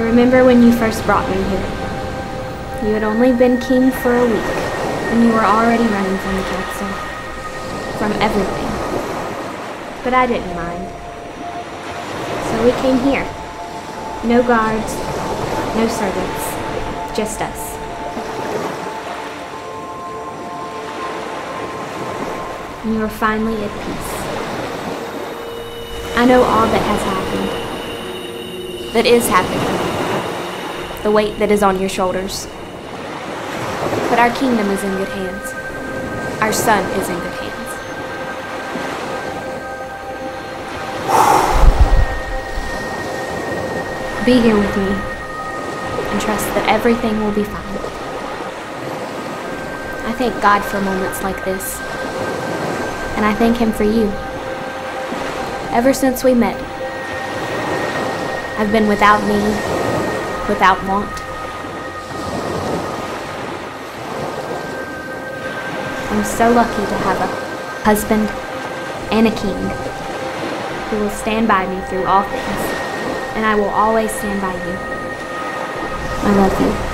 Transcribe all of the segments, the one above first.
remember when you first brought me here. You had only been king for a week, and you were already running from the council. From everything. But I didn't mind. So we came here. No guards, no servants, just us. And you are finally at peace. I know all that has happened. That is happening. The weight that is on your shoulders. But our kingdom is in good hands. Our son is in good hands. Be here with me, and trust that everything will be fine. I thank God for moments like this, and I thank Him for you. Ever since we met, I've been without need, without want. I'm so lucky to have a husband and a king who will stand by me through all things. And I will always stand by you. I love you.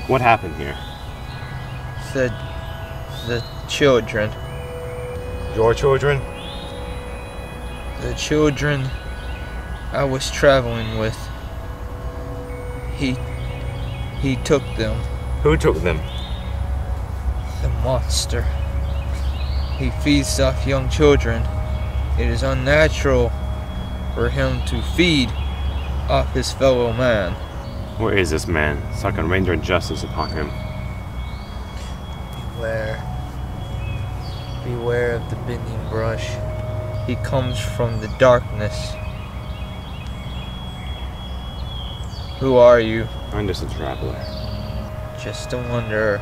What happened here? The children. Your children? The children I was traveling with. He took them. Who took them? The monster. He feeds off young children. It is unnatural for him to feed off his fellow man. Where is this man, so I can render justice upon him? Beware of the bending brush. He comes from the darkness. Who are you? I'm just a traveler. Just a wanderer.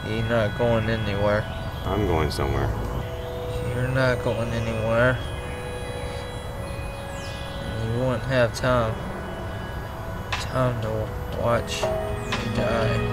You're not going anywhere. I'm going somewhere. You're not going anywhere. And you won't have time to watch me die.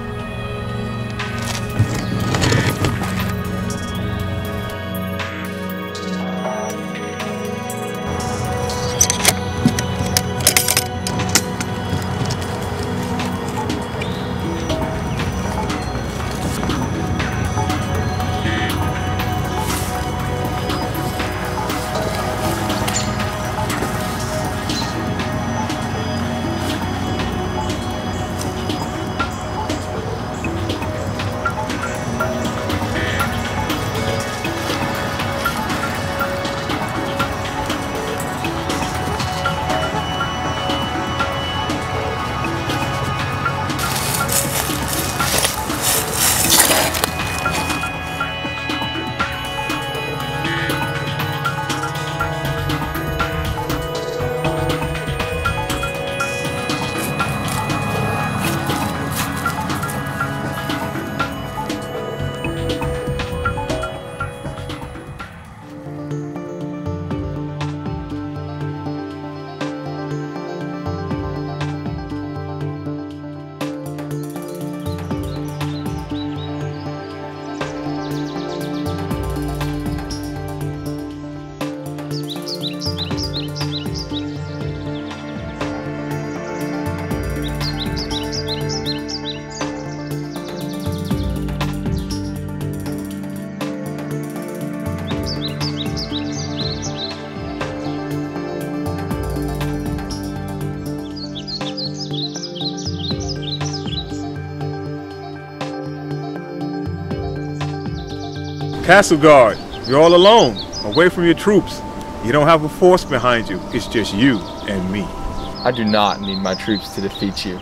Castle guard, you're all alone, away from your troops. You don't have a force behind you. It's just you and me. I do not need my troops to defeat you.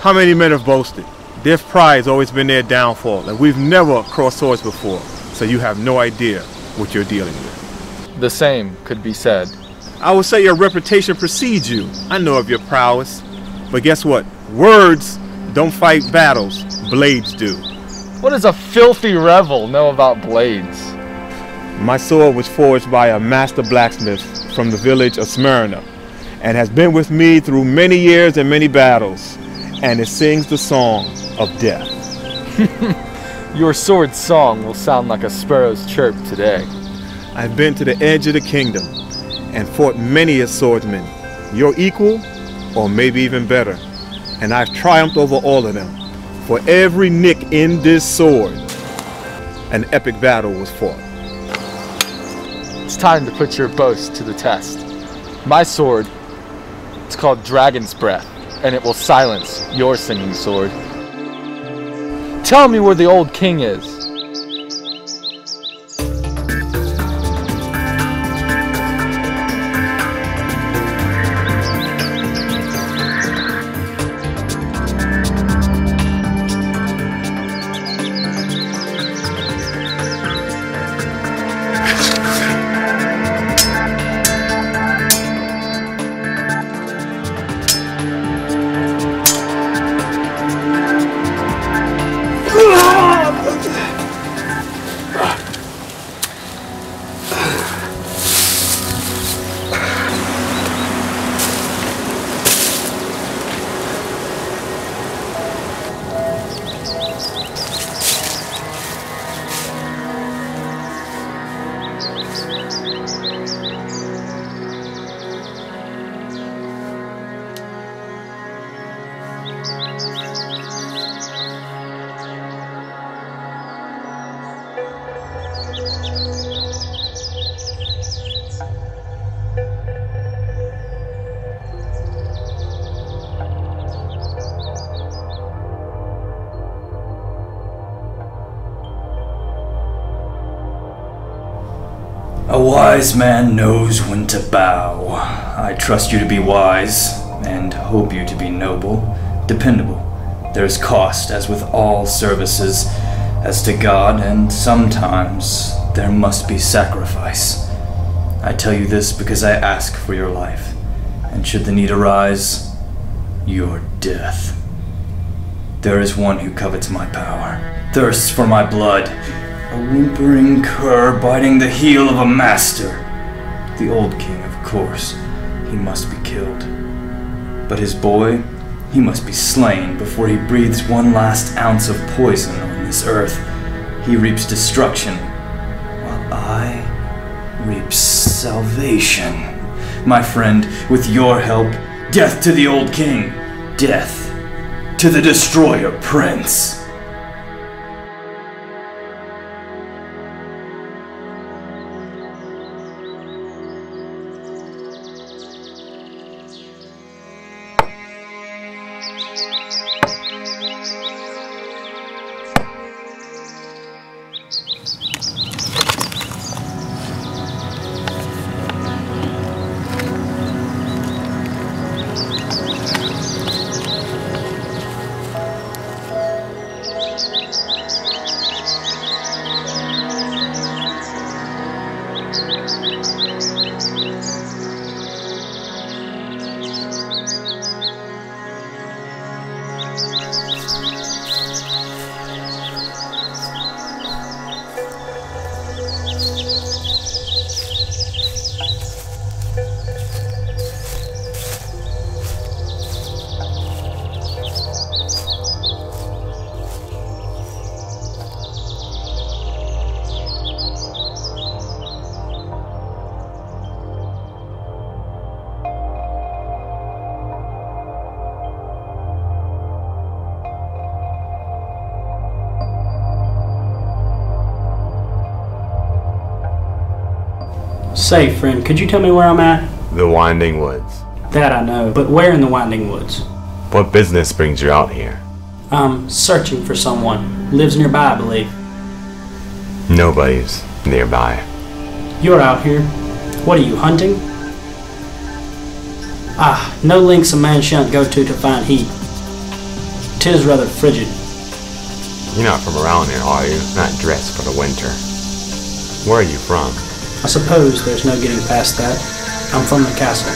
How many men have boasted? Their pride's always been their downfall, and we've never crossed swords before, so you have no idea what you're dealing with. The same could be said. I would say your reputation precedes you. I know of your prowess. But guess what? Words don't fight battles, blades do. What does a filthy rebel know about blades? My sword was forged by a master blacksmith from the village of Smyrna, and has been with me through many years and many battles, and it sings the song of death. Your sword's song will sound like a sparrow's chirp today. I've been to the edge of the kingdom and fought many a swordsman, your equal or maybe even better, and I've triumphed over all of them. For every nick in this sword, an epic battle was fought. It's time to put your boast to the test. My sword, it's called Dragon's Breath, and it will silence your singing sword. Tell me where the old king is. A wise man knows when to bow. I trust you to be wise, and hope you to be noble, dependable. There is cost, as with all services, as to God, and sometimes there must be sacrifice. I tell you this because I ask for your life, and should the need arise, your death. There is one who covets my power, thirsts for my blood, a whimpering cur biting the heel of a master. The old king, of course, he must be killed. But his boy, he must be slain before he breathes one last ounce of poison on this earth. He reaps destruction, while I reap salvation. My friend, with your help, death to the old king, death to the destroyer prince. Say, friend, could you tell me where I'm at? The Winding Woods. That I know, but where in the Winding Woods? What business brings you out here? I'm searching for someone. Lives nearby, I believe. Nobody's nearby. You're out here. What are you, hunting? Ah, no links a man shan't go to find heat. 'Tis rather frigid. You're not from around here, are you? Not dressed for the winter. Where are you from? I suppose there's no getting past that. I'm from the castle.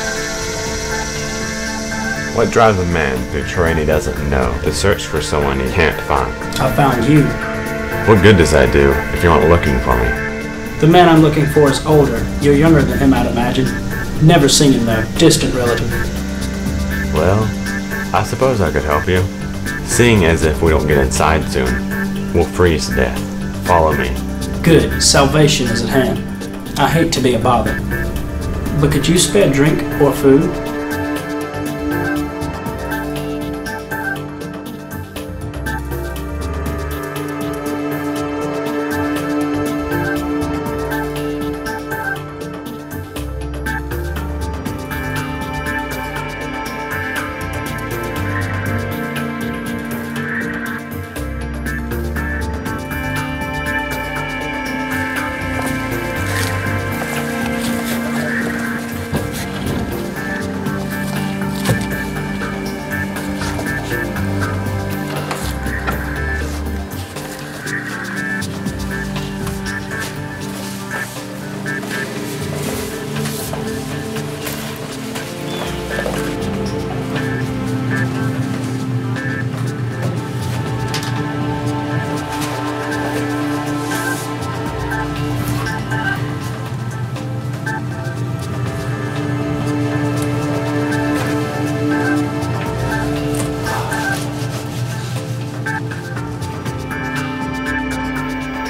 What drives a man through terrain he doesn't know to search for someone he can't find? I found you. What good does that do if you aren't looking for me? The man I'm looking for is older. You're younger than him, I'd imagine. Never seen him though. Distant relative. Well, I suppose I could help you. Seeing as if we don't get inside soon, we'll freeze to death. Follow me. Good. Salvation is at hand. I hate to be a bother. But could you spare drink or food?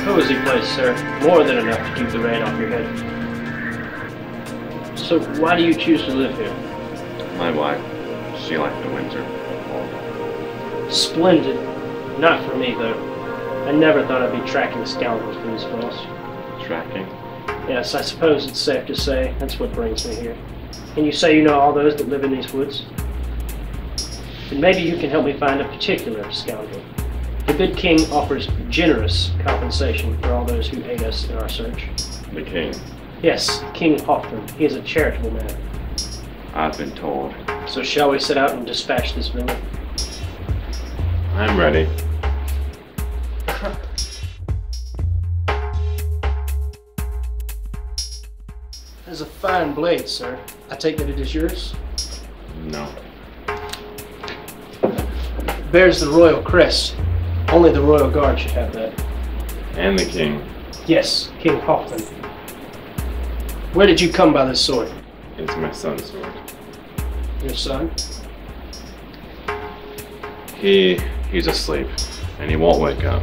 Cozy place, sir. More than enough to keep the rain off your head. So why do you choose to live here? My wife, she liked the winter. Splendid. Not for me, though. I never thought I'd be tracking scoundrels for these fellows. Tracking? Yes, I suppose it's safe to say that's what brings me here. And you say you know all those that live in these woods? And maybe you can help me find a particular scoundrel. The good king offers generous compensation for all those who aid us in our search. The king? Yes, King Hoffman. He is a charitable man. I've been told. So shall we set out and dispatch this villain? I'm ready. There's a fine blade, sir. I take that it is yours? No. It bears the royal crest. Only the royal guard should have that. And the king. Yes, King Hoffman. Where did you come by this sword? It's my son's sword. Your son? He's asleep, and he won't wake up.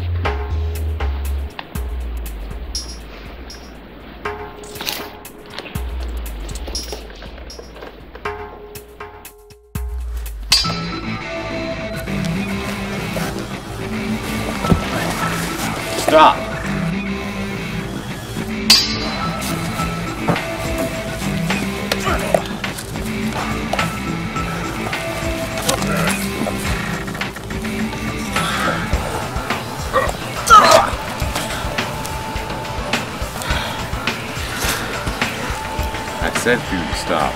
Stop! I said for you to stop.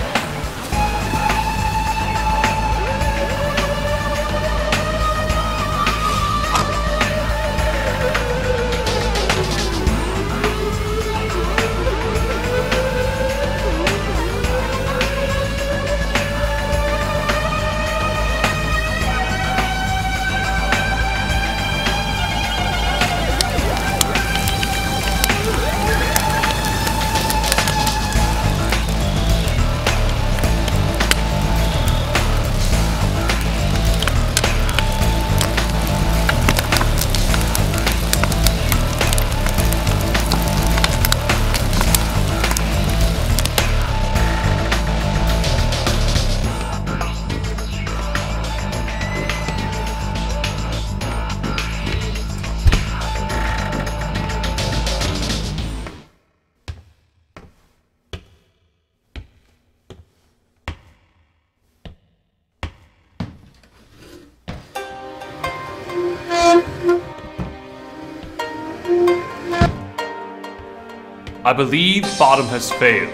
I believe Bardem has failed.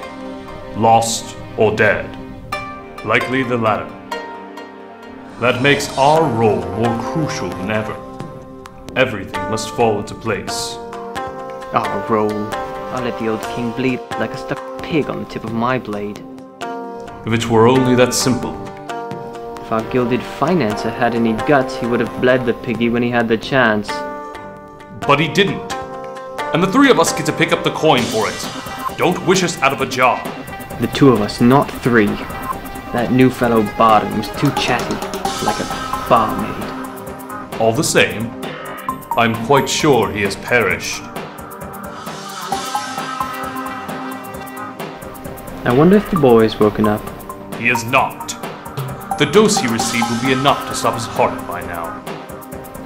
Lost or dead. Likely the latter. That makes our role more crucial than ever. Everything must fall into place. Our role? I'll let the old king bleed like a stuck pig on the tip of my blade. If it were only that simple. If our gilded financer had any guts, he would have bled the piggy when he had the chance. But he didn't. And the three of us get to pick up the coin for it. Don't wish us out of a job. The two of us, not three. That new fellow Bardem was too chatty, like a barmaid. All the same, I'm quite sure he has perished. I wonder if the boy has woken up. He has not. The dose he received will be enough to stop his heart by now.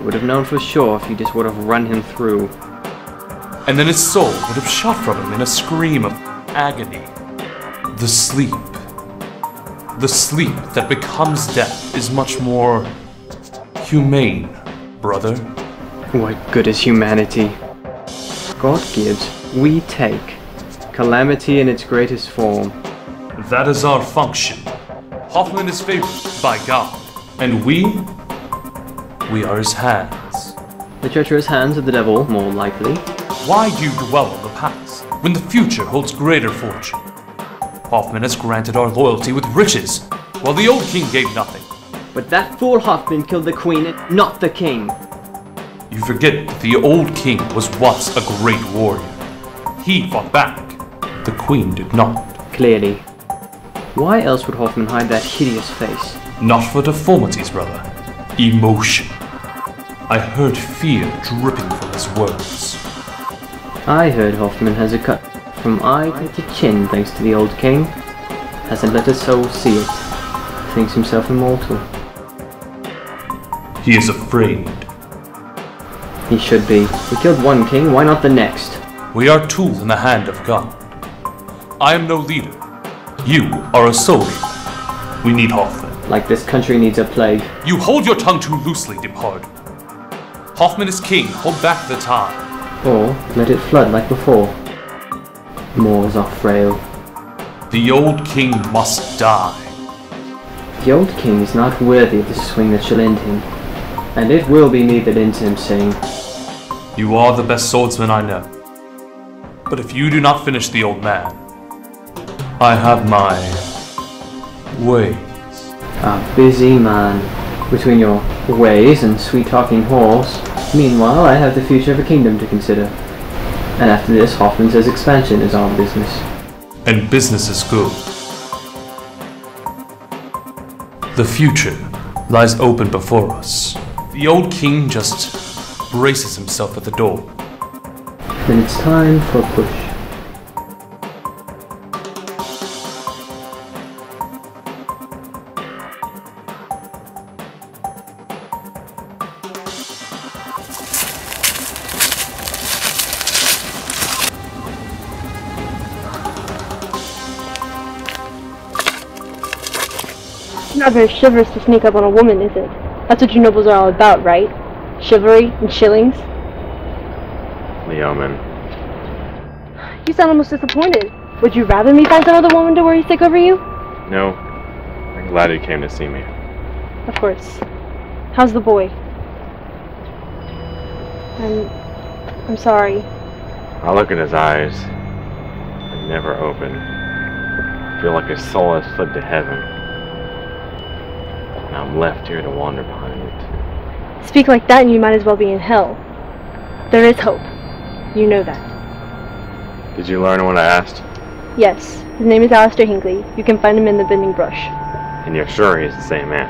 Would have known for sure if you just would have run him through. And then his soul would have shot from him in a scream of agony. The sleep that becomes death is much more humane, brother. What good is humanity? God gives, we take. Calamity in its greatest form. That is our function. Hoffman is favored by God, and we are his hands. The treacherous hands of the devil, more likely. Why do you dwell on the past, when the future holds greater fortune? Hoffman has granted our loyalty with riches, while the old king gave nothing. But that fool Hoffman killed the queen, not the king. You forget that the old king was once a great warrior. He fought back. The queen did not. Clearly. Why else would Hoffman hide that hideous face? Not for deformities, brother. Emotion. I heard fear dripping from his words. I heard Hoffman has a cut from eye to chin thanks to the old king. Hasn't let his soul see it. Thinks himself immortal. He is afraid. He should be. We killed one king, why not the next? We are tools in the hand of God. I am no leader. You are a soldier. We need Hoffman. Like this country needs a plague. You hold your tongue too loosely, Depardieu. Hoffman is king. Hold back the tide. Or let it flood like before. Moors are frail. The old king must die. The old king is not worthy of the swing that shall end him. And it will be me that ends him, Singh. You are the best swordsman I know. But if you do not finish the old man, I have my ways. A busy man. Between your ways and sweet-talking horse. Meanwhile, I have the future of a kingdom to consider. And after this, Hoffman says expansion is our business. And business is good. The future lies open before us. The old king just braces himself at the door. Then it's time for a push. It's not very chivalrous to sneak up on a woman, is it? That's what you nobles are all about, right? Chivalry and shillings? Leomen. You sound almost disappointed. Would you rather me find some other woman to worry sick over you? No. I'm glad you came to see me. Of course. How's the boy? I'm sorry. I look in his eyes. They never open. I feel like his soul has fled to heaven. And I'm left here to wander behind it. Speak like that and you might as well be in hell. There is hope. You know that. Did you learn what I asked? Yes. His name is Alister Hinkley. You can find him in the bending brush. And you're sure he's the same man?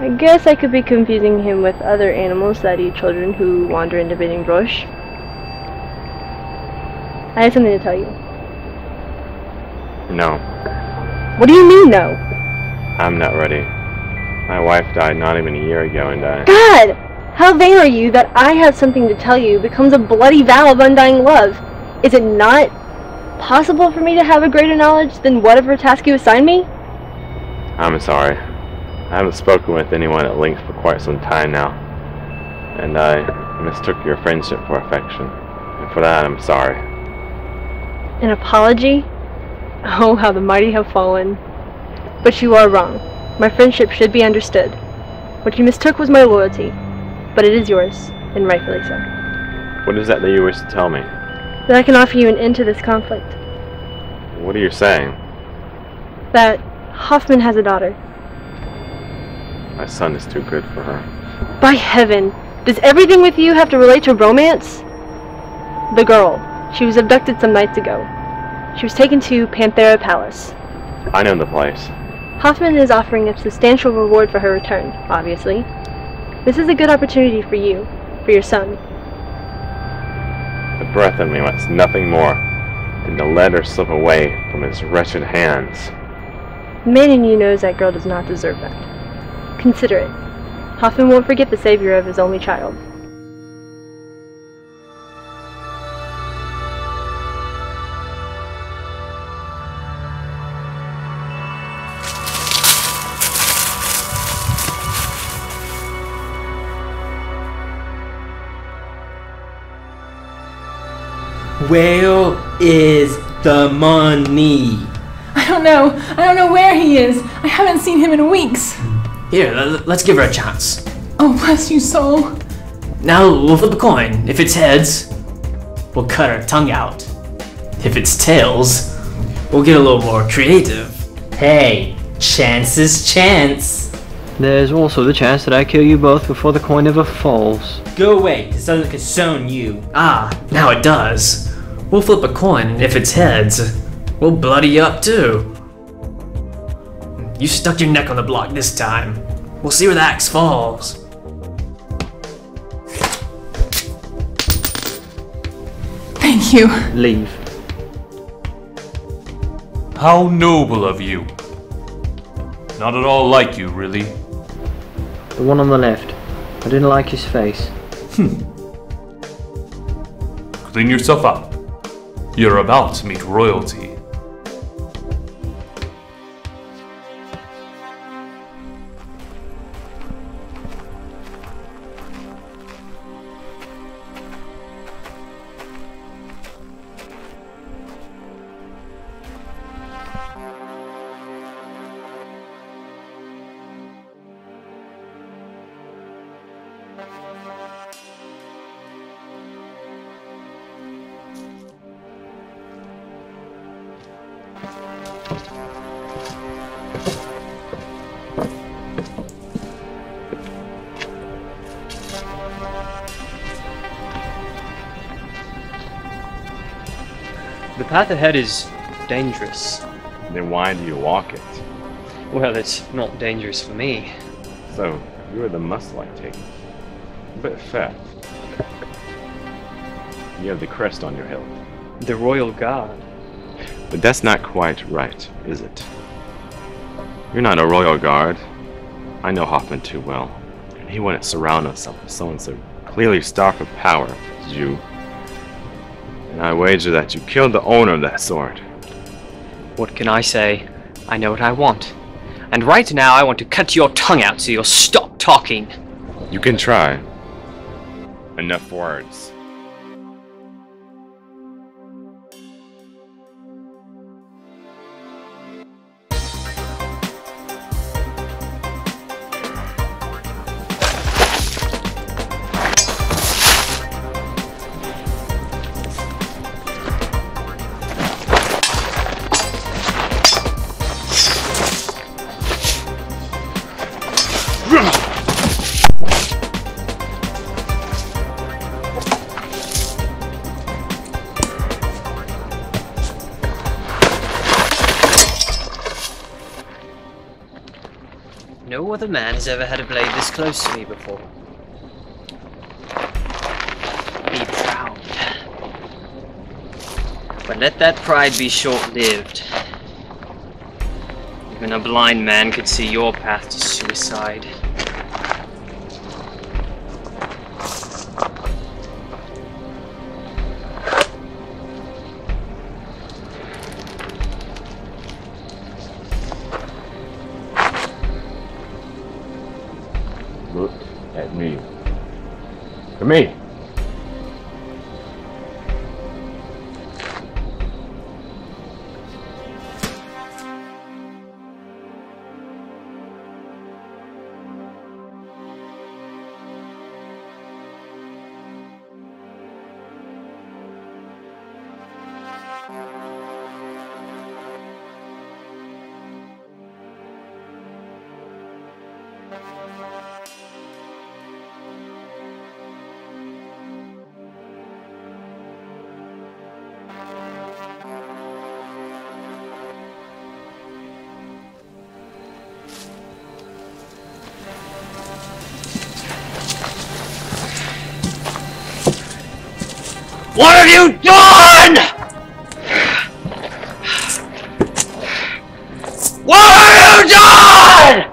I guess I could be confusing him with other animals that eat children who wander into bending brush. I have something to tell you. No. What do you mean, no? I'm not ready. My wife died not even a year ago, and I... God! How vain are you that I have something to tell you becomes a bloody vow of undying love? Is it not possible for me to have a greater knowledge than whatever task you assign me? I'm sorry. I haven't spoken with anyone at length for quite some time now. And I mistook your friendship for affection. And for that, I'm sorry. An apology? Oh, how the mighty have fallen. But you are wrong. My friendship should be understood. What you mistook was my loyalty, but it is yours, and rightfully so. What is that you wish to tell me? That I can offer you an end to this conflict. What are you saying? That Hoffman has a daughter. My son is too good for her. By heaven, does everything with you have to relate to romance? The girl. She was abducted some nights ago. She was taken to Panthera Palace. I know the place. Hoffman is offering a substantial reward for her return, obviously. This is a good opportunity for you, for your son. The breath in me wants nothing more than to let her slip away from his wretched hands. The man in you knows that girl does not deserve that. Consider it. Hoffman won't forget the savior of his only child. Where is the money? I don't know where he is. I haven't seen him in weeks. Here, let's give her a chance. Oh, bless you, soul. Now we'll flip a coin. If it's heads, we'll cut her tongue out. If it's tails, we'll get a little more creative. Hey, chance is chance. There's also the chance that I kill you both before the coin ever falls. Go away, this doesn't concern you. Ah, now it does. We'll flip a coin, and if it's heads, we'll bloody you up too. You stuck your neck on the block this time. We'll see where the axe falls. Thank you. Leave. How noble of you. Not at all like you, really. The one on the left. I didn't like his face. Clean yourself up. You're about to meet royalty. The path ahead is dangerous. Then why do you walk it? Well, it's not dangerous for me. So, you're the muscle I take. A bit fat. You have the crest on your hilt. The Royal Guard. But that's not quite right, is it? You're not a Royal Guard. I know Hoffman too well. And he wouldn't surround himself with someone so clearly starved of power as you. And I wager that you killed the owner of that sword. What can I say? I know what I want. And right now I want to cut your tongue out so you'll stop talking. You can try. Enough words. No other man has ever had a blade this close to me before. Be proud. But let that pride be short-lived. Even a blind man could see your path to suicide. Look at me. For me. What have you done? What have you done?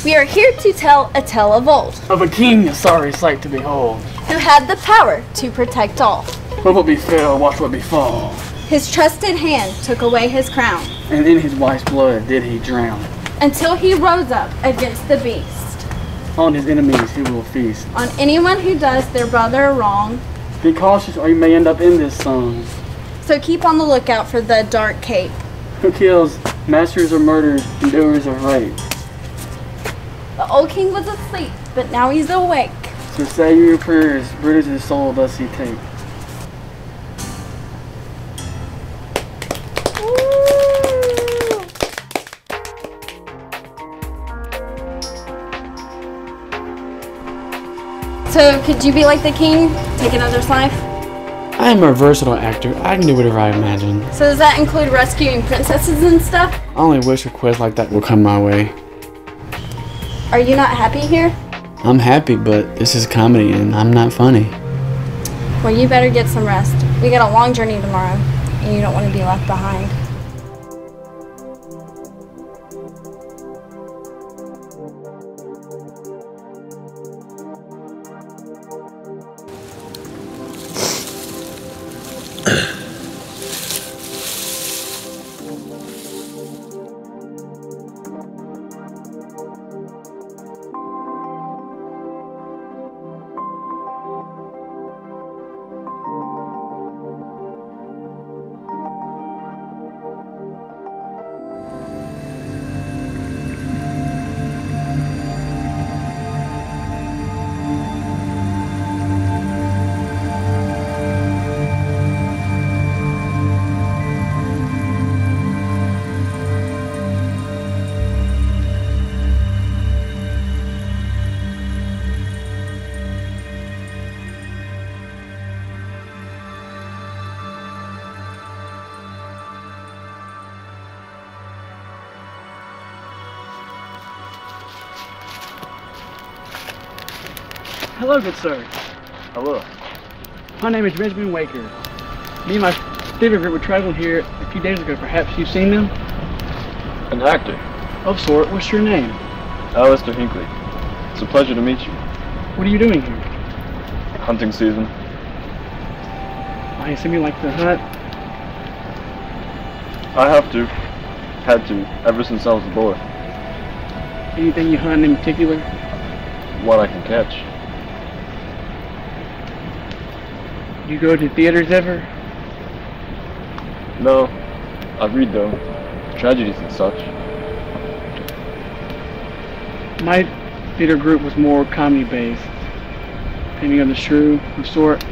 We are here to tell a tale of old, of a king, a sorry sight to behold, who had the power to protect all. What will befell, watch what befall. His trusted hand took away his crown, and in his wife's blood did he drown. Until he rose up against the beast. On his enemies he will feast. On anyone who does their brother wrong. Be cautious or you may end up in this song. So keep on the lookout for the dark cape. Who kills masters of murder and doers of rape. The old king was asleep, but now he's awake. So say your prayers, British his soul does he take. So could you be like the king, take another's life? I am a versatile actor. I can do whatever I imagine. So does that include rescuing princesses and stuff? I only wish requests like that will come my way. Are you not happy here? I'm happy, but this is comedy and I'm not funny. Well, you better get some rest. We got a long journey tomorrow, and you don't want to be left behind. Hello, good sir. Hello. My name is Benjamin Waker. Me and my theater group were traveling here a few days ago. Perhaps you've seen them? An actor. Of sort. What's your name? Alister Hinkley. It's a pleasure to meet you. What are you doing here? Hunting season. I assume you like to hunt? I have to. Had to, ever since I was a boy. Anything you hunt in particular? What I can catch. You go to theaters ever? No. I read though. Tragedies and such. My theater group was more comedy based. Painting of the shrew, of sort.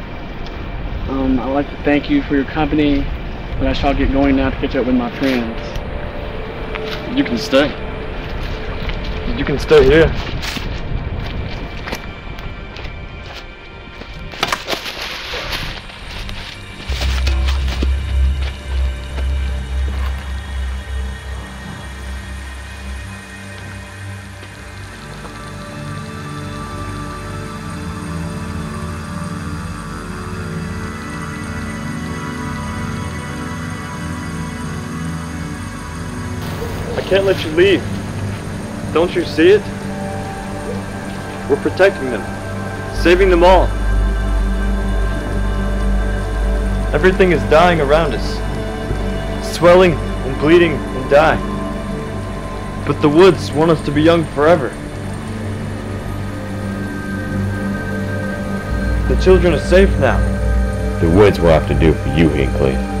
I'd like to thank you for your company, but I shall get going now to catch up with my friends. You can stay. You can stay here. I can't let you leave. Don't you see it? We're protecting them, saving them all. Everything is dying around us, swelling and bleeding and dying. But the woods want us to be young forever. The children are safe now. The woods will have to do for you, Hinkley.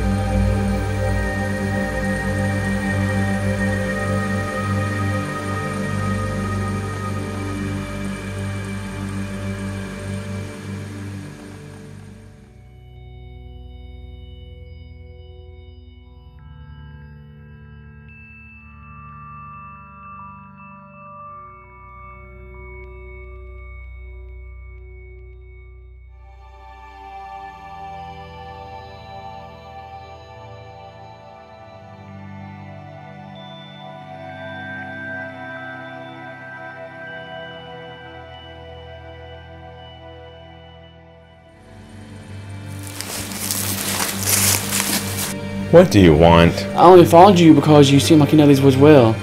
What do you want? I only followed you because you seem like you know these woods well.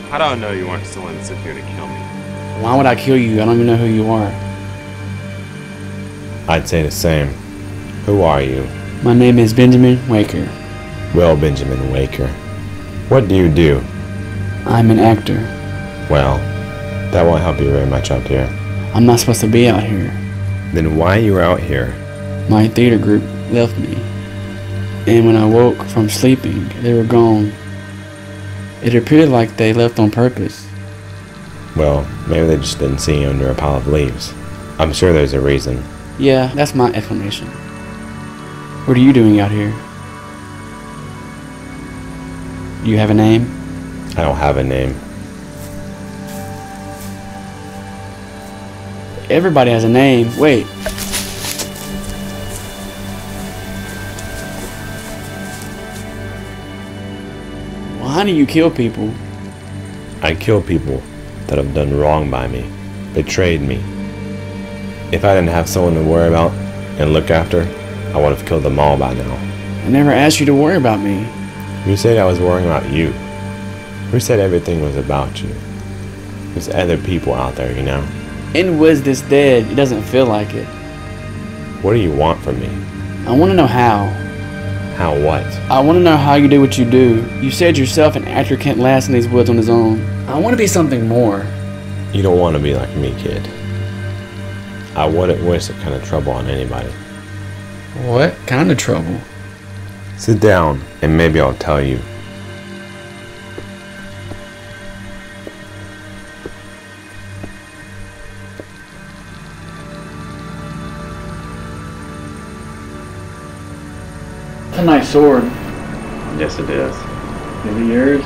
How do I know you weren't still in sit here to kill me? Why would I kill you? I don't even know who you are. I'd say the same. Who are you? My name is Benjamin Waker. Well, Benjamin Waker. What do you do? I'm an actor. Well, that won't help you very much out here. I'm not supposed to be out here. Then why are you out here? My theater group left me. And when I woke from sleeping, they were gone. It appeared like they left on purpose. Well, maybe they just didn't see you under a pile of leaves. I'm sure there's a reason. Yeah, that's my explanation. What are you doing out here? Do you have a name? I don't have a name. Everybody has a name. Wait. Why do you kill people? I kill people that have done wrong by me, betrayed me. If I didn't have someone to worry about and look after, I would have killed them all by now. I never asked you to worry about me. You said I was worrying about you. Who said everything was about you? There's other people out there, you know? In woods this dead, it doesn't feel like it. What do you want from me? I want to know how. How what? I want to know how you do what you do. You said yourself an actor can't last in these woods on his own. I want to be something more. You don't want to be like me, kid. I wouldn't wish that kind of trouble on anybody. What kind of trouble? Sit down and maybe I'll tell you. That's a nice sword. Yes, it is. Is it yours?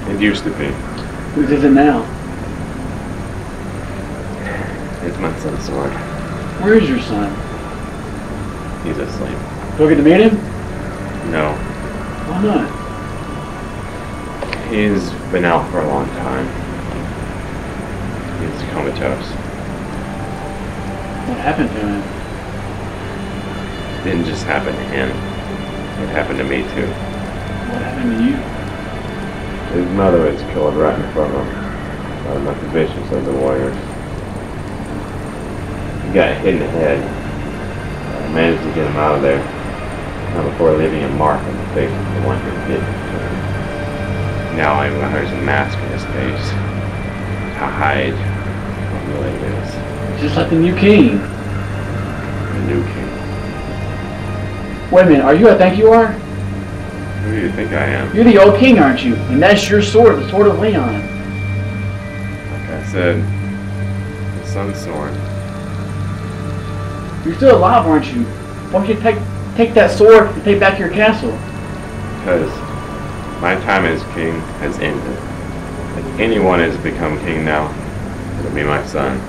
It used to be. Whose is it now? It's my son's sword. Where is your son? He's asleep. Do I get to meet him? No. Why not? He's been out for a long time. He's comatose. What happened to him? It didn't just happen to him. It happened to me too. What happened to you? His mother was killed right in front of him by the most vicious of the warriors. He got hit in the head. I managed to get him out of there, not before leaving a mark on the face of the one who did it to him. Now I'm when there's a mask on his face to hide what really it is. Just like the new king. The new king. Wait a minute, are you who I think you are? Who do you think I am? You're the old king, aren't you? And that's your sword, the sword of Leon. Like I said, the son's sword. You're still alive, aren't you? Why don't you take that sword and take back your castle? Because my time as king has ended. If anyone has become king now, it'll be my son.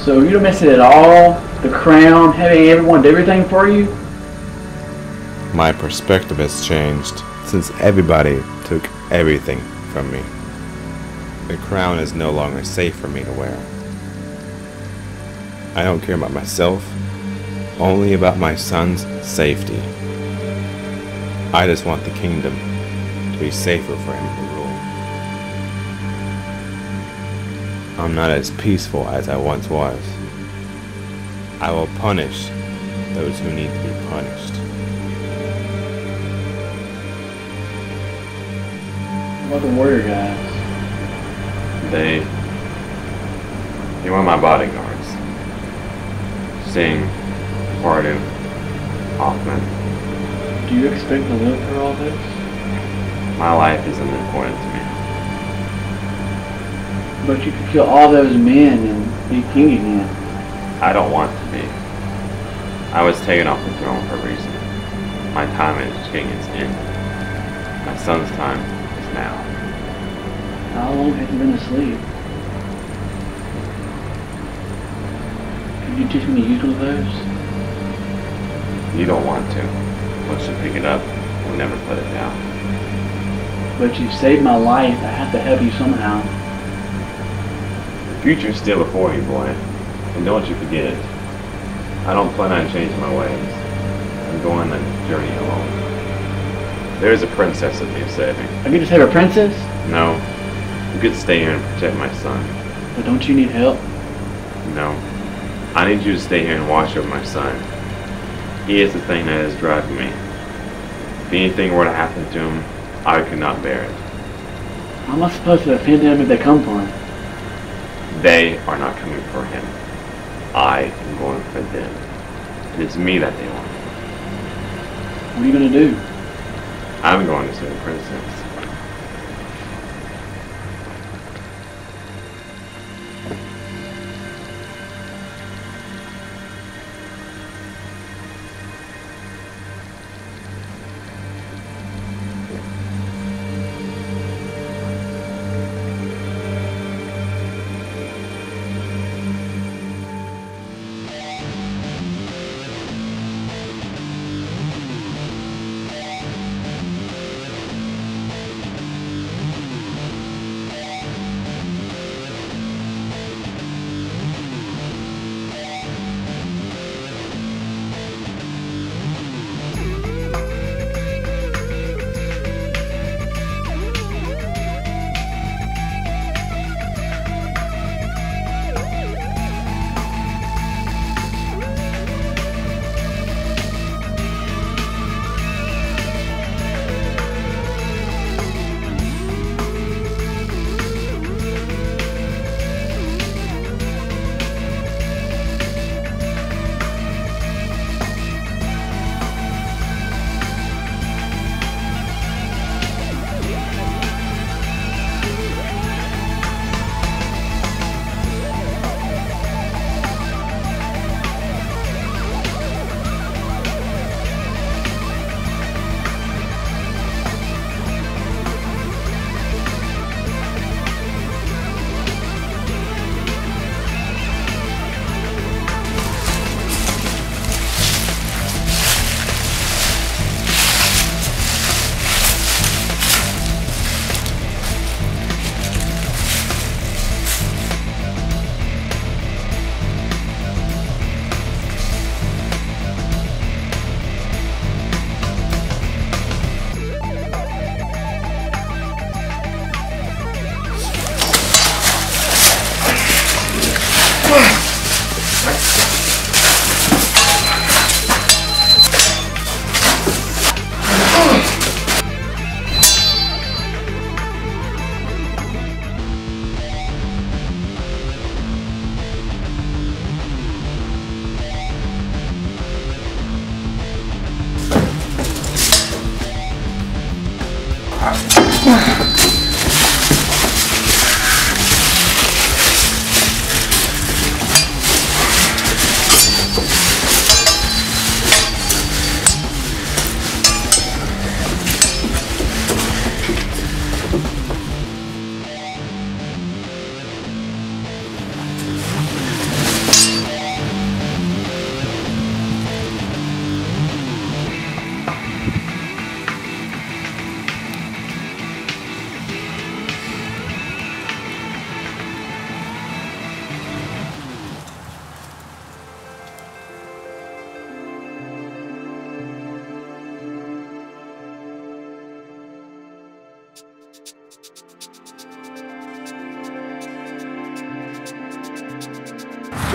So you don't miss it at all? The crown, having everyone do everything for you? My perspective has changed since everybody took everything from me. The crown is no longer safe for me to wear. I don't care about myself, only about my son's safety. I just want the kingdom to be safer for him to rule. I'm not as peaceful as I once was. I will punish those who need to be punished. What about the warrior guys? They were my bodyguards. Singh, Bardem, Hoffman. Do you expect to live through all this? My life isn't important to me. But you could kill all those men and be king again. I don't want to be. I was taken off the throne for a reason. My time as king is ended. My son's time is now. How long have you been asleep? Could you teach me to use one of those? You don't want to. Once you pick it up, you'll never put it down. But you saved my life. I have to help you somehow. The future's still before you, boy. And don't you forget it. I don't plan on changing my ways. I'm going on a journey alone. There's a princess that needs saving. I get to save a princess? No. You could stay here and protect my son. But don't you need help? No. I need you to stay here and watch over my son. He is the thing that is driving me. If anything were to happen to him, I could not bear it. How am I supposed to defend them if they come for him? They are not coming for him. I am going for them. It is me that they want. What are you going to do? I'm going to save the princess.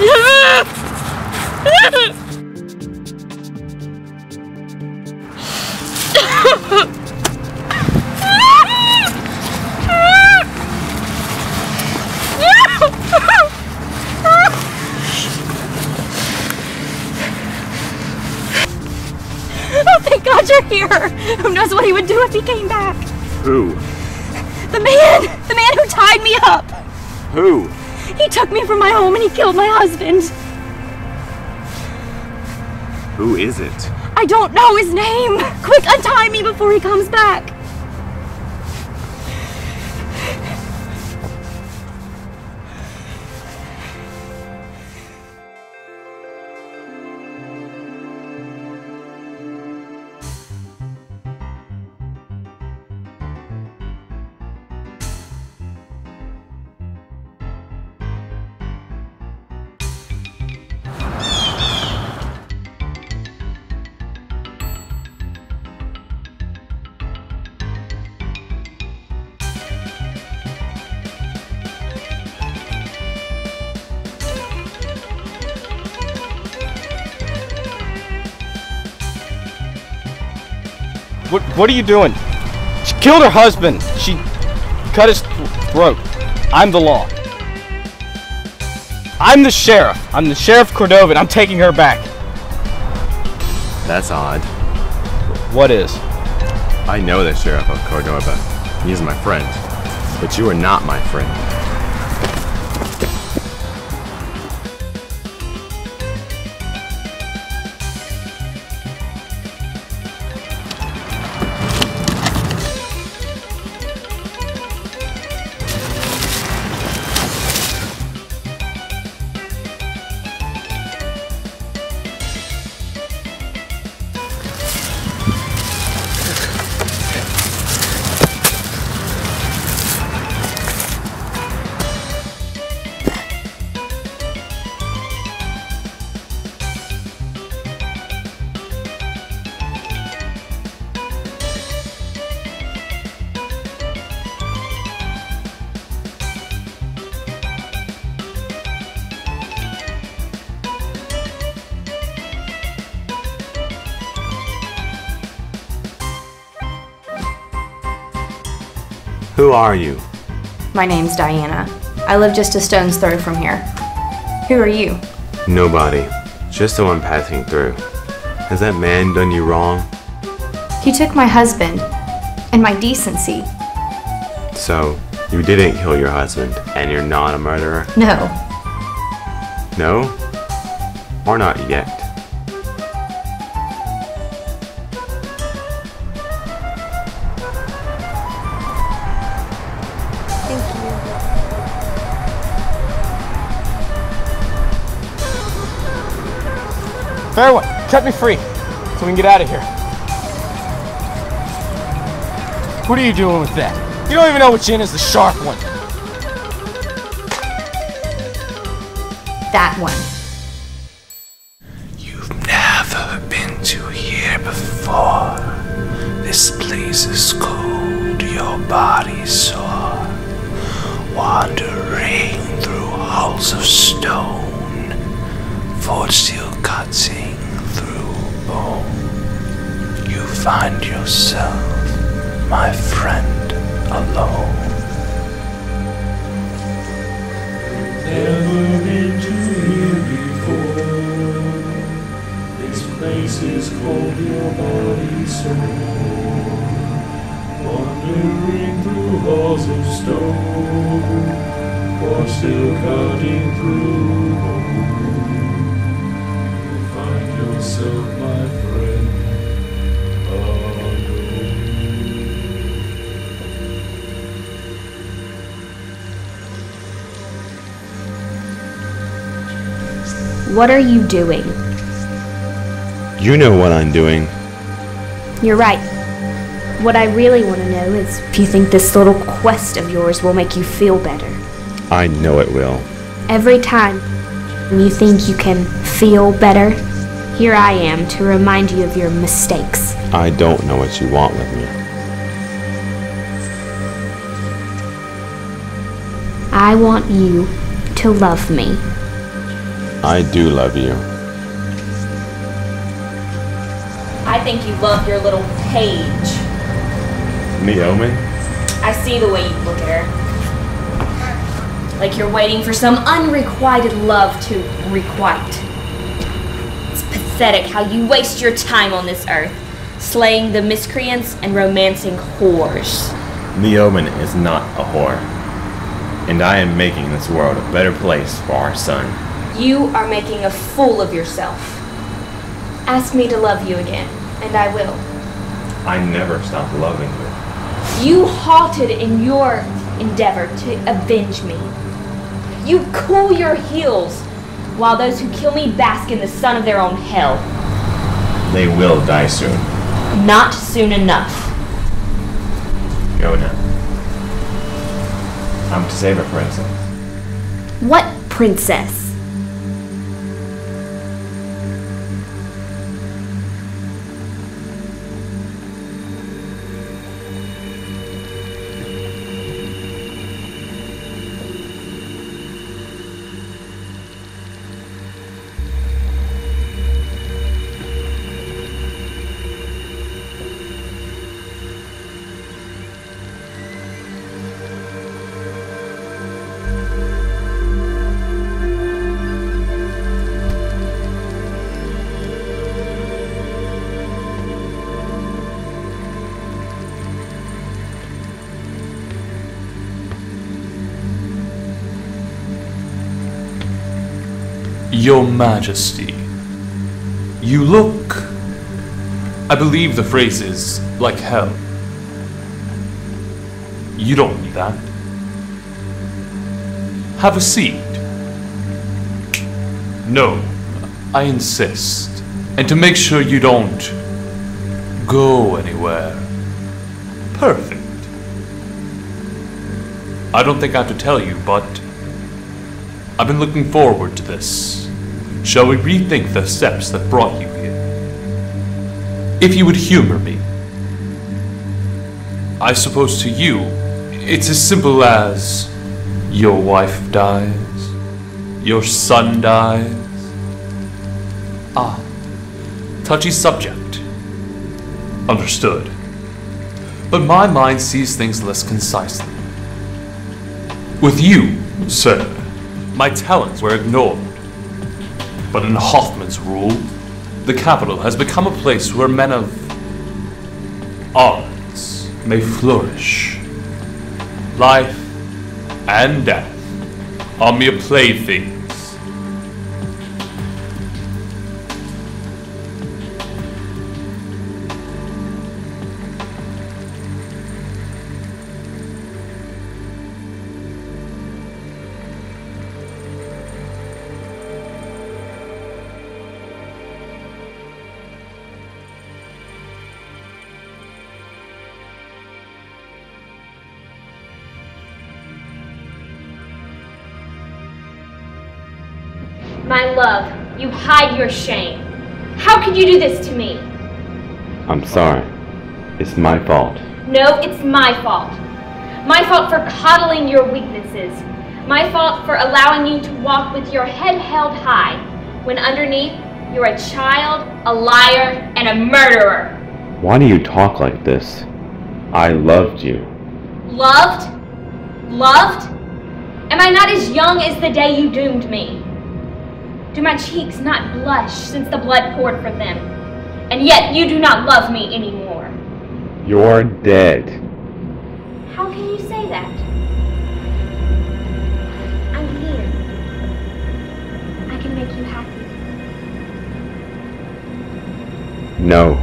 Oh, thank God you're here! Who knows what he would do if he came back? Who? The man who tied me up! Who? He took me from my home and he killed my husband. Who is it? I don't know his name! Quick, untie me before he comes back! What are you doing? She killed her husband. She cut his throat. I'm the law. I'm the sheriff. I'm the Sheriff Cordova, and I'm taking her back. That's odd. What is? I know the Sheriff of Cordova. He is my friend. But you are not my friend. Who are you? My name's Diana. I live just a stone's throw from here. Who are you? Nobody. Just someone passing through. Has that man done you wrong? He took my husband and my decency. So, you didn't kill your husband, and you're not a murderer? No. No? Or not yet? Fair one, cut me free so we can get out of here. What are you doing with that? You don't even know which end is the sharp one. That one. You've never been to here before. This place is cold, your body's sore. Wandering through halls of stone, forged steel cutting through bone. You find yourself, my friend, alone. Never been to here before. This place is called your body's soul. Wandering through halls of stone, or still cutting through bone. You find yourself, my friend, alone. What are you doing? You know what I'm doing. You're right. What I really want to know is if you think this little quest of yours will make you feel better. I know it will. Every time you think you can feel better, here I am to remind you of your mistakes. I don't know what you want with me. I want you to love me. I do love you. I think you love your little page. Leomen? I see the way you look at her. Like you're waiting for some unrequited love to requite. It's pathetic how you waste your time on this earth, slaying the miscreants and romancing whores. Leomen is not a whore. And I am making this world a better place for our son. You are making a fool of yourself. Ask me to love you again, and I will. I never stopped loving you. You halted in your endeavor to avenge me. You cool your heels, while those who kill me bask in the sun of their own hell. They will die soon. Not soon enough. Go now. I'm to save a princess. What princess? Your Majesty, you look, I believe the phrase is, like hell. You don't need that. Have a seat. No, I insist. And to make sure you don't go anywhere. Perfect. I don't think I have to tell you, but I've been looking forward to this. Shall we rethink the steps that brought you here? If you would humor me. I suppose to you, it's as simple as your wife dies, your son dies. Ah, touchy subject. Understood. But my mind sees things less concisely. With you, sir, my talents were ignored. But in Hoffman's rule, the capital has become a place where men of arts may flourish. Life and death are mere playthings. My love, you hide your shame. How could you do this to me? I'm sorry. It's my fault. No, it's my fault. My fault for coddling your weaknesses. My fault for allowing you to walk with your head held high, when underneath you're a child, a liar, and a murderer. Why do you talk like this? I loved you. Loved? Loved? Am I not as young as the day you doomed me? Do my cheeks not blush since the blood poured from them? And yet you do not love me anymore. You're dead. How can you say that? I'm here. I can make you happy. No.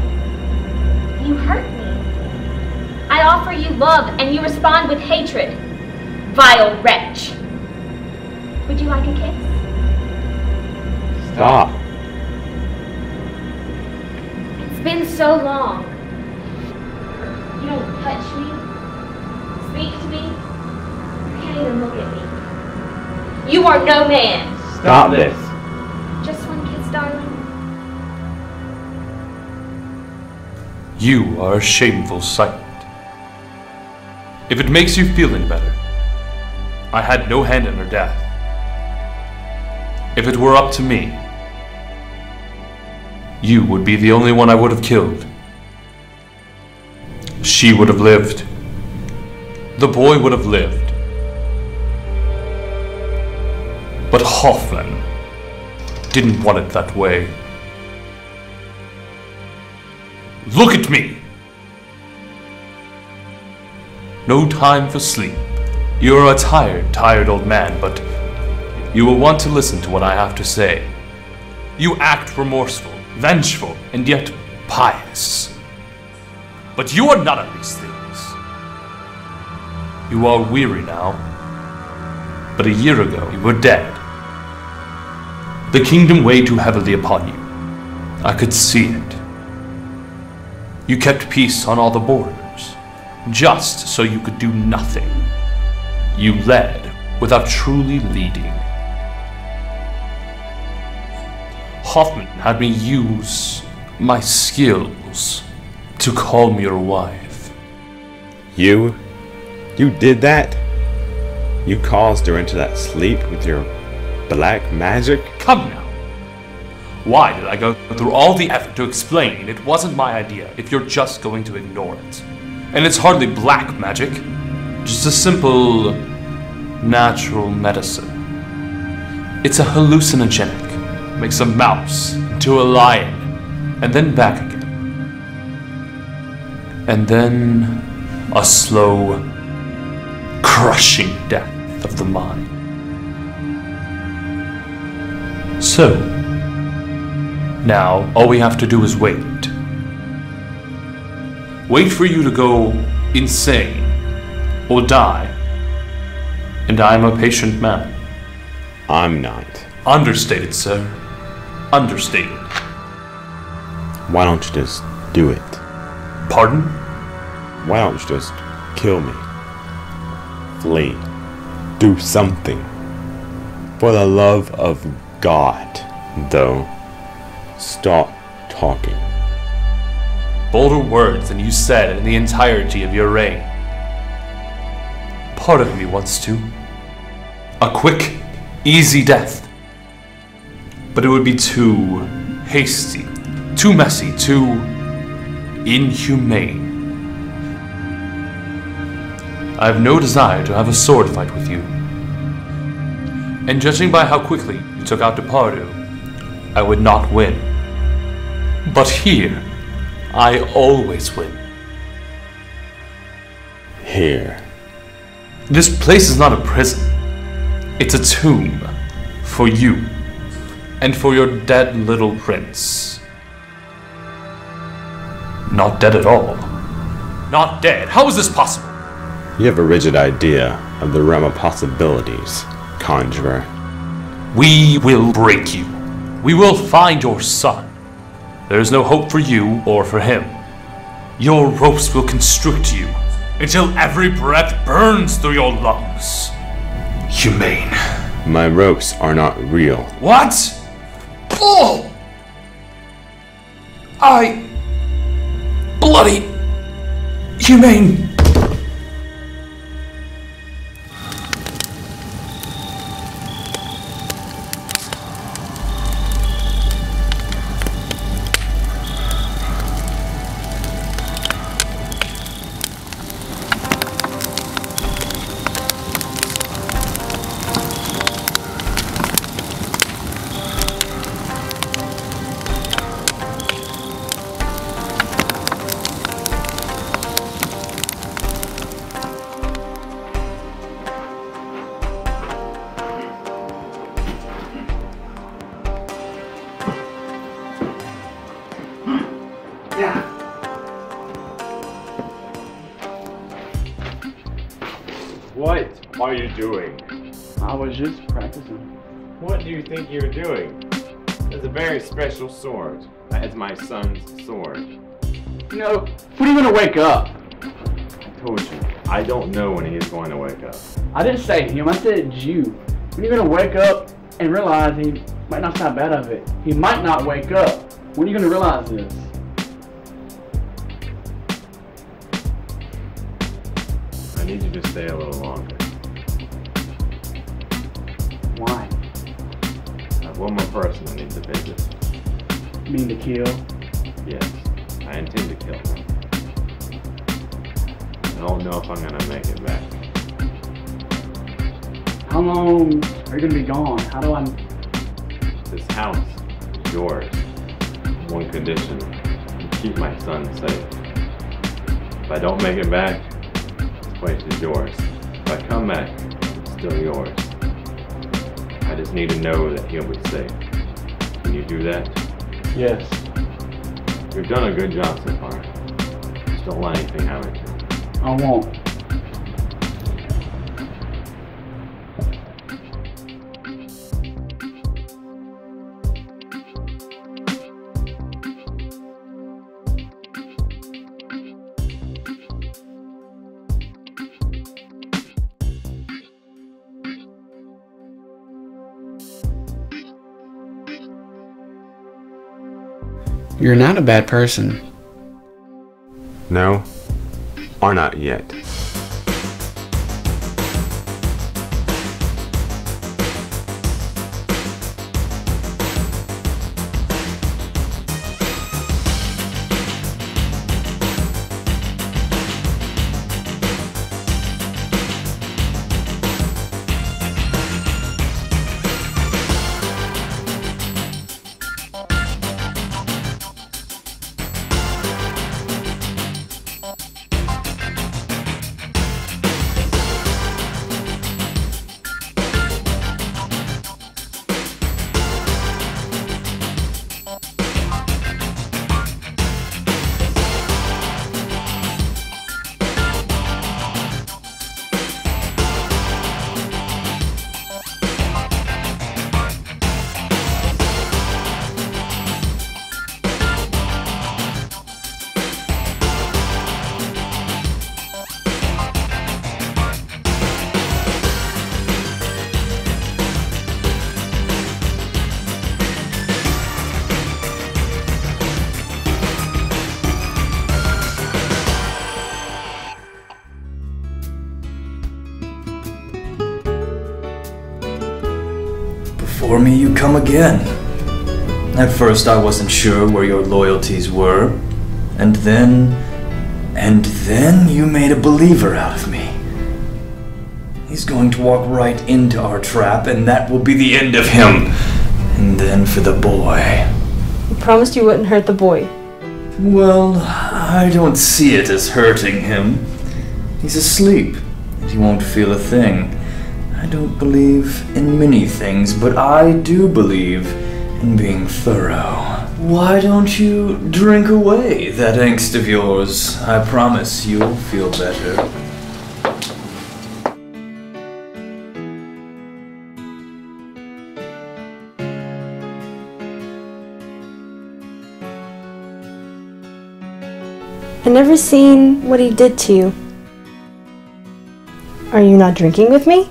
You hurt me. I offer you love and you respond with hatred. Vile wretch. Would you like a kiss? Stop. It's been so long. You don't touch me, speak to me, you can't even look at me. You are no man. Stop this. Just one kiss, darling. You are a shameful sight. If it makes you feel any better, I had no hand in her death. If it were up to me, you would be the only one I would have killed. She would have lived. The boy would have lived. But Hoffman didn't want it that way. Look at me! No time for sleep. You're a tired old man, but you will want to listen to what I have to say. You act remorseful, vengeful, and yet pious. But you are none of these things. You are weary now, but a year ago you were dead. The kingdom weighed too heavily upon you. I could see it. You kept peace on all the borders, just so you could do nothing. You led without truly leading. Hoffman had me use my skills to calm your wife. You did that? You caused her into that sleep with your black magic? Come now. Why did I go through all the effort to explain it wasn't my idea if you're just going to ignore it? And it's hardly black magic, just a simple, natural medicine. It's a hallucinogenic. Makes a mouse into a lion, and then back again. And then a slow, crushing death of the mind. So, now all we have to do is wait. Wait for you to go insane or die. And I am a patient man. I'm not. Understated, sir. Understated. Why don't you just do it? Pardon? Why don't you just kill me? Flee. Do something. For the love of God, though. Stop talking. Bolder words than you said in the entirety of your reign. Part of me wants to. A quick, easy death. But it would be too hasty, too messy, too inhumane. I have no desire to have a sword fight with you. And judging by how quickly you took out Depardieu, I would not win. But here, I always win. Here. This place is not a prison. It's a tomb for you and for your dead little prince. Not dead at all. Not dead. How is this possible? You have a rigid idea of the realm of possibilities, conjurer. We will break you. We will find your son. There is no hope for you or for him. Your ropes will constrict you until every breath burns through your lungs. Humane. My ropes are not real. What? Oh! Bloody... humane. What are you doing? I was just practicing. What do you think you're doing? It's a very special sword. That is my son's sword. You know, when are you gonna wake up? I told you, I don't know when he's going to wake up. I didn't say him, I said you. When are you gonna wake up and realize he might not snap out of it? He might not wake up. When are you gonna realize this? I need you to stay a little longer. Why? I've one more person I need to visit. You mean to kill? Yes, I intend to kill him. I don't know if I'm gonna make it back. How long are you gonna be gone? How do I... This house is yours. One condition, you keep my son safe. If I don't make it back, this place is yours. If I come back, it's still yours. I just need to know that he'll be safe. Can you do that? Yes. You've done a good job so far. Just don't let anything happen to you. I won't. You're not a bad person. No, or not yet. For me, you come again. At first, I wasn't sure where your loyalties were, and then you made a believer out of me. He's going to walk right into our trap, and that will be the end of him. And then for the boy. You promised you wouldn't hurt the boy. Well, I don't see it as hurting him. He's asleep, and he won't feel a thing. I don't believe in many things, but I do believe in being thorough. Why don't you drink away that angst of yours? I promise you'll feel better. I never seen what he did to you. Are you not drinking with me?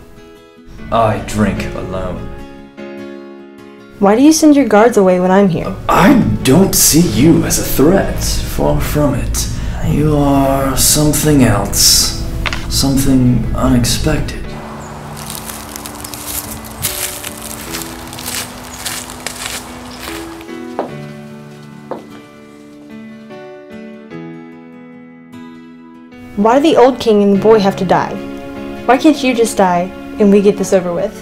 I drink alone. Why do you send your guards away when I'm here? I don't see you as a threat. Far from it. You are something else. Something unexpected. Why do the old king and the boy have to die? Why can't you just die and we get this over with?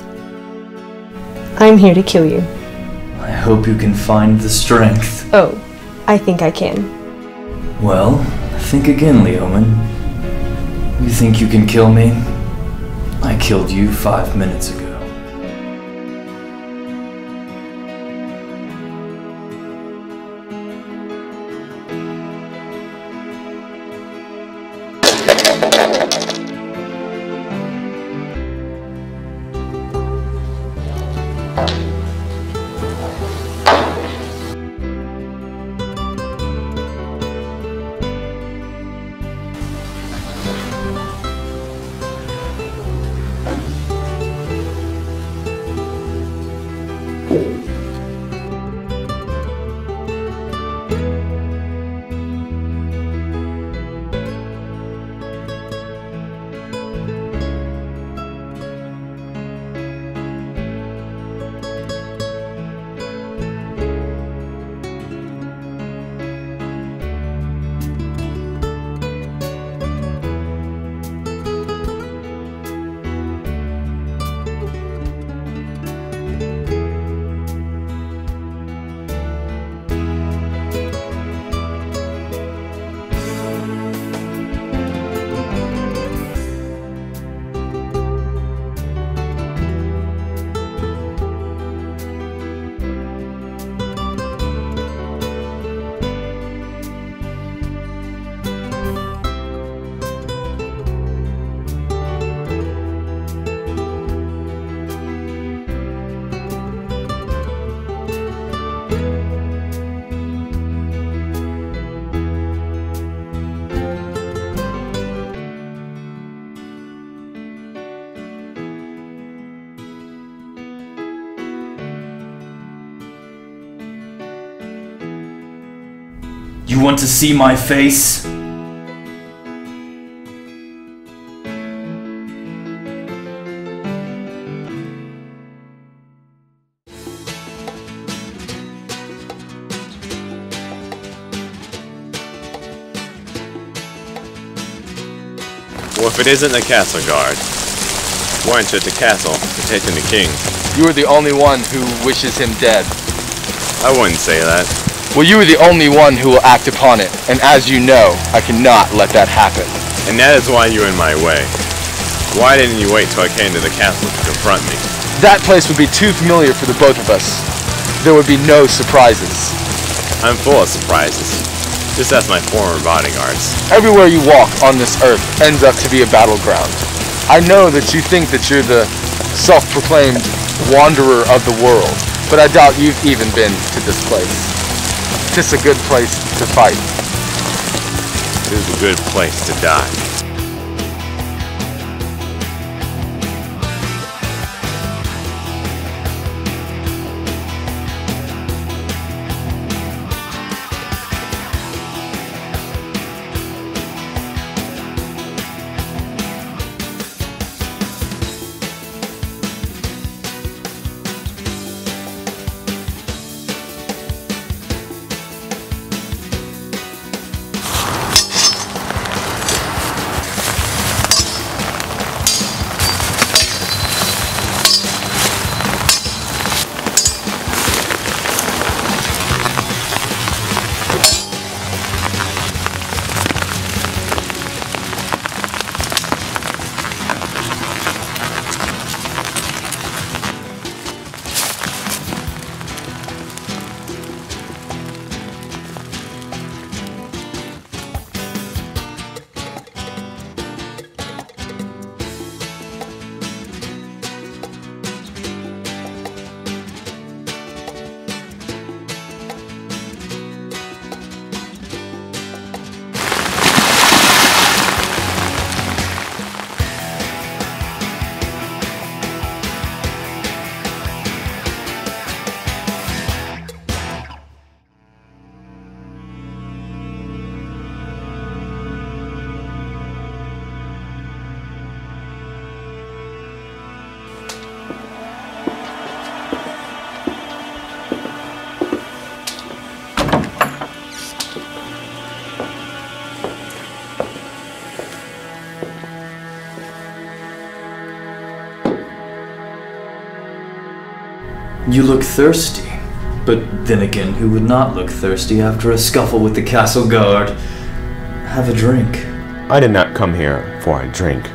I'm here to kill you. I hope you can find the strength. Oh, I think I can. Well, think again, Leomen. You think you can kill me? I killed you 5 minutes ago. You want to see my face? Well, if it isn't the castle guard, why aren't you at the castle protecting the king? You are the only one who wishes him dead. I wouldn't say that. Well, you are the only one who will act upon it, and as you know, I cannot let that happen. And that is why you're in my way. Why didn't you wait till I came to the castle to confront me? That place would be too familiar for the both of us. There would be no surprises. I'm full of surprises. Just ask my former bodyguards. Everywhere you walk on this earth ends up to be a battleground. I know that you think that you're the self-proclaimed wanderer of the world, but I doubt you've even been to this place. It's a good place to fight. It is a good place to die. You look thirsty. But then again, who would not look thirsty after a scuffle with the castle guard? Have a drink. I did not come here for a drink.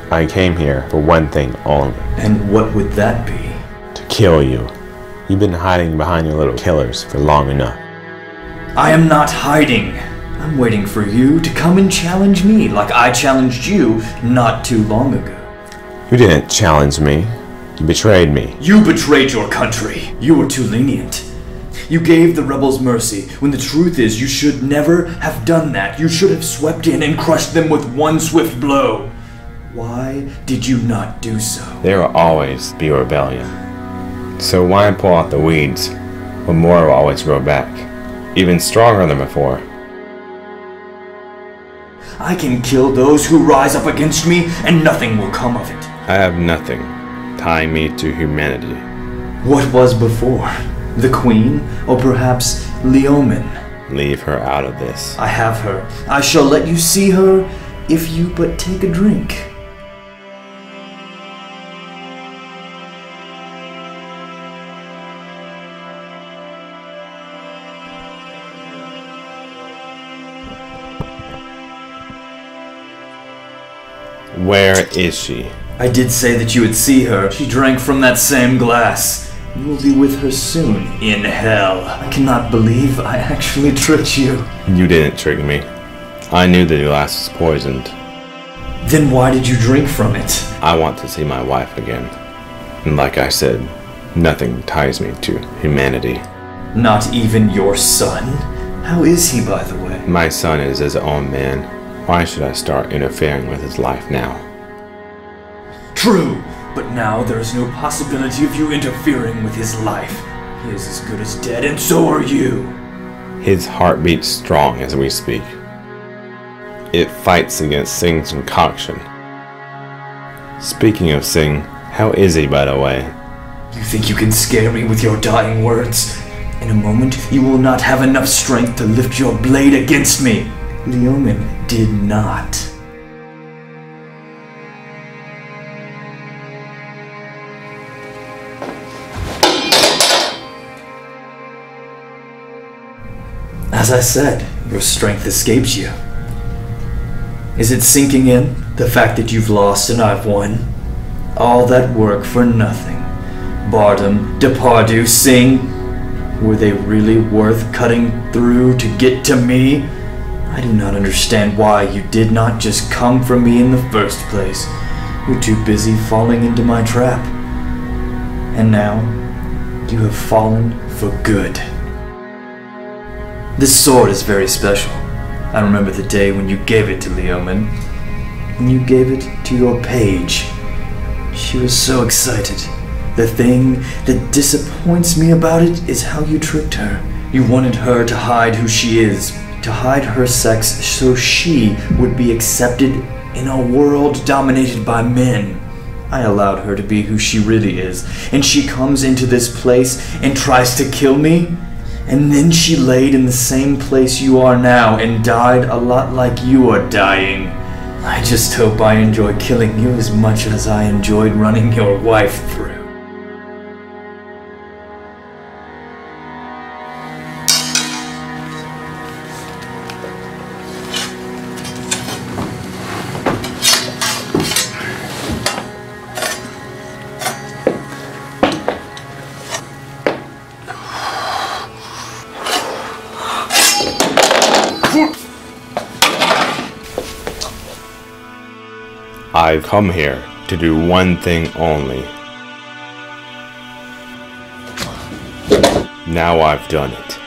I came here for one thing only. And what would that be? To kill you. You've been hiding behind your little killers for long enough. I am not hiding. I'm waiting for you to come and challenge me like I challenged you not too long ago. You didn't challenge me. You betrayed me. You betrayed your country. You were too lenient. You gave the rebels mercy, when the truth is you should never have done that. You should have swept in and crushed them with one swift blow. Why did you not do so? There will always be rebellion. So why pull out the weeds when more will always grow back, even stronger than before? I can kill those who rise up against me, and nothing will come of it. I have nothing tying me to humanity. What was before? The Queen, or perhaps Leomen? Leave her out of this. I have her. I shall let you see her if you but take a drink. Where is she? I did say that you would see her. She drank from that same glass. You will be with her soon, in hell. I cannot believe I actually tricked you. You didn't trick me. I knew the glass was poisoned. Then why did you drink from it? I want to see my wife again. And like I said, nothing ties me to humanity. Not even your son? How is he, by the way? My son is his own man. Why should I start interfering with his life now? True, but now there is no possibility of you interfering with his life. He is as good as dead, and so are you. His heart beats strong as we speak. It fights against Singh's concoction. Speaking of Singh, how is he, by the way? You think you can scare me with your dying words? In a moment, you will not have enough strength to lift your blade against me. Leomen did not. As I said, your strength escapes you. Is it sinking in, the fact that you've lost and I've won? All that work for nothing. Bardem, Depardieu, Singh, were they really worth cutting through to get to me? I do not understand why you did not just come for me in the first place. You're too busy falling into my trap. And now, you have fallen for good. This sword is very special. I remember the day when you gave it to Leomen. When you gave it to your page. She was so excited. The thing that disappoints me about it is how you tricked her. You wanted her to hide who she is, to hide her sex so she would be accepted in a world dominated by men. I allowed her to be who she really is, and she comes into this place and tries to kill me? And then she laid in the same place you are now and died a lot like you are dying. I just hope I enjoy killing you as much as I enjoyed running your wife through. I've come here to do one thing only. Now I've done it.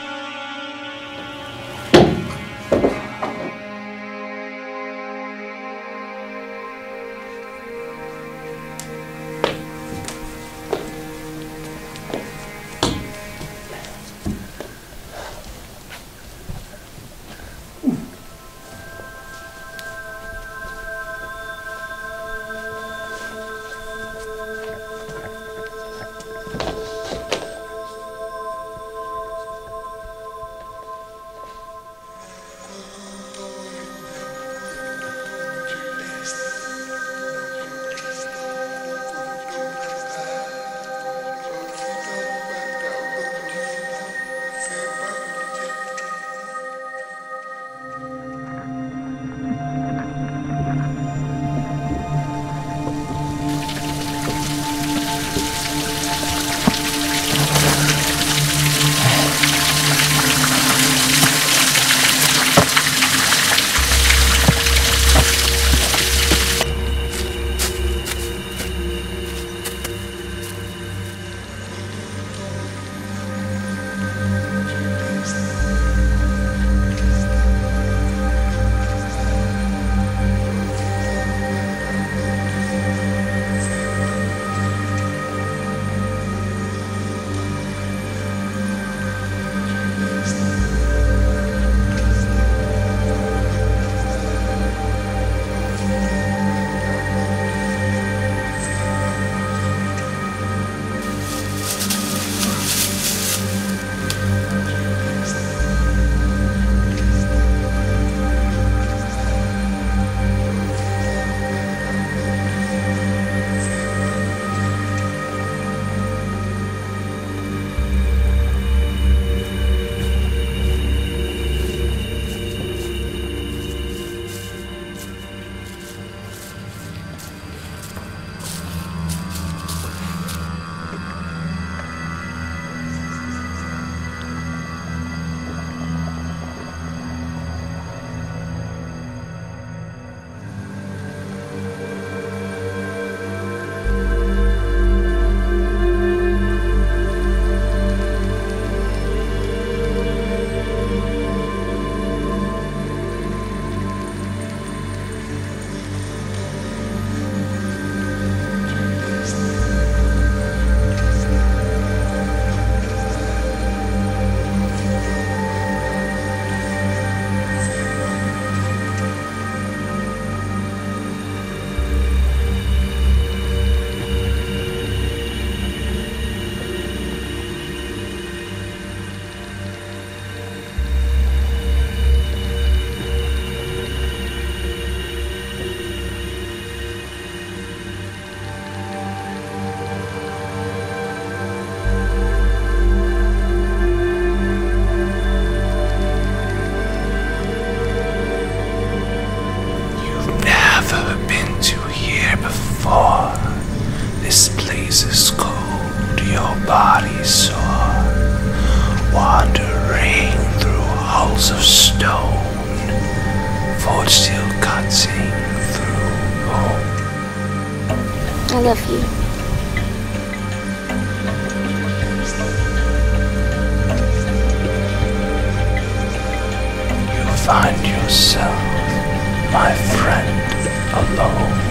before. This place is cold, your body sore. Wandering through halls of stone, forge still cutting through bone. I love you. You find yourself, my friend, alone.